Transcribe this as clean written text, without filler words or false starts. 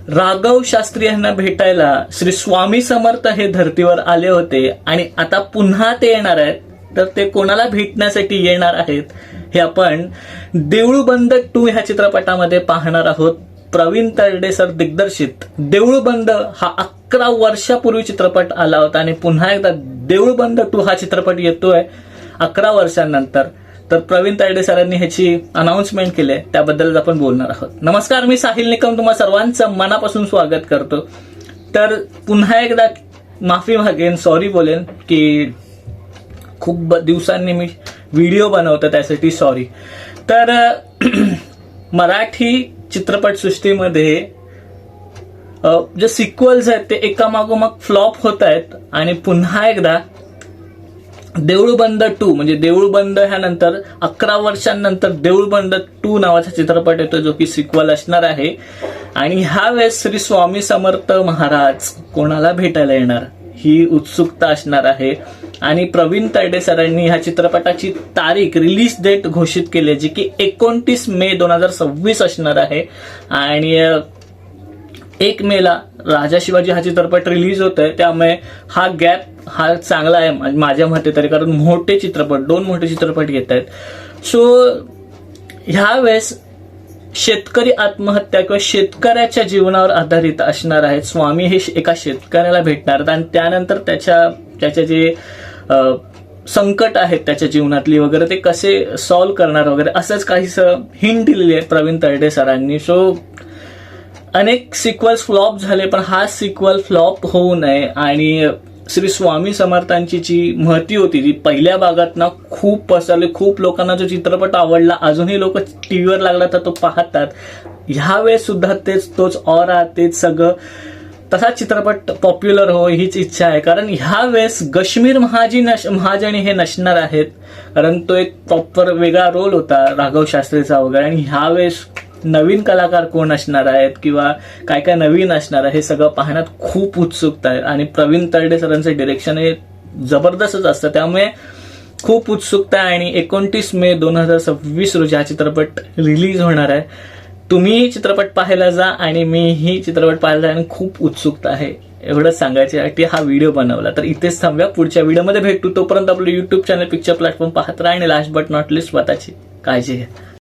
राघव शास्त्री यांना भेटायला श्री स्वामी समर्थ हे धर्तीवर आले होते आणि आता पुन्हा ते येणार आहेत. तर ते कोणाला भेटण्यासाठी येणार आहेत हे आपण देऊळबंद 2 ह्या चित्रपटामध्ये पाहणार आहोत. प्रवीण तरडे सर दिग्दर्शित देऊळबंद हा 11 वर्षापूर्वी चित्रपट आला होता आणि पुन्हा एकदा देऊळबंद 2 हा चित्रपट येतोय 11 वर्षांनंतर. तर प्रवीण तरडे सरांनी ह्याची अनाउन्समेंट केली आहे, त्याबद्दल आपण बोलणार आहोत. नमस्कार, मी साहिल निकम तुम्हा सर्वांचं मनापासून स्वागत करतो. तर पुन्हा एकदा माफी मागेन, सॉरी बोलेन की खूप दिवसांनी मी व्हिडिओ बनवतो त्यासाठी सॉरी. तर मराठी चित्रपटसृष्टीमध्ये जे सिक्वल्स आहेत ते एकामागोमाग फ्लॉप होत आहेत आणि पुन्हा एकदा देऊळबंद 2 म्हणजे देऊळबंद ह्यानंतर 11 वर्षांनंतर देऊळबंद 2 नावाचा चित्रपट येतो जो की सिक्वल असणार आहे. आणि ह्यावेळेस श्री स्वामी समर्थ महाराज कोणाला भेटायला येणार ही उत्सुकता असणार आहे. आणि प्रवीण तरडे सरांनी ह्या चित्रपटाची तारीख रिलीज डेट घोषित केली आहे जी की 29 मे 2026 असणार आहे. आणि 1 मेला राजा शिवाजी हा चित्रपट रिलीज होतोय, त्यामुळे हा गॅप हा चांगला आहे माझ्या मते तरी, कारण दोन मोठे चित्रपट येत आहेत. सो ह्यावेळेस शेतकरी आत्महत्या किंवा शेतकऱ्याच्या जीवनावर आधारित असणार आहेत. स्वामी हे एका शेतकऱ्याला भेटणार आणि त्यानंतर त्याचे जे संकट आहेत त्याच्या जीवनातली वगैरे ते कसे सॉल्व्ह करणार वगैरे असंच काहीसं हिंट दिलेली आहे प्रवीण तरडे सरांनी. सो अनेक सिक्वल्स फ्लॉप झाले पण हा सिक्वल फ्लॉप होऊ नये. आणि श्री स्वामी समर्थांची जी महती होती ती पहिल्या भागात ना खूप पसरली, खूप लोकांना जो चित्रपट आवडला, अजूनही लोक टीव्हीवर लागला तर तो पाहतात. ह्यावेळेस सुद्धा तोच ऑरा तेच सगळं तसाच चित्रपट पॉप्युलर हो हीच इच्छा आहे. कारण ह्यावेळेस कश्मीर महाजनी हे नसणार आहेत, कारण तो एक प्रॉपर वेगळा रोल होता राघव शास्त्रीचा वगैरे. आणि ह्यावेळेस नवीन कलाकार कोण असणार आहेत किंवा काय काय नवीन असणार आहे हे सगळं पाहण्यात खूप उत्सुकता आहे. आणि प्रवीण तरडे सरांचं डिरेक्शन हे जबरदस्तच असतं, त्यामुळे खूप उत्सुकता आहे. आणि 29 मे 2026 रोजी हा चित्रपट रिलीज होणार आहे. तुम्ही चित्रपट पाहायला जा आणि मीही चित्रपट पाहायला जा आणि खूप उत्सुकता आहे. एवढंच सांगायच्यासाठी हा व्हिडिओ बनवला. तर इथेच थांबूया, पुढच्या व्हिडिओमध्ये भेटू. तोपर्यंत आपलं युट्यूब चॅनल पिक्चर प्लॅटफॉर्म पाहत राहा आणि लास्ट बट नॉट लिस्ट स्वतःची काळजी घ्या.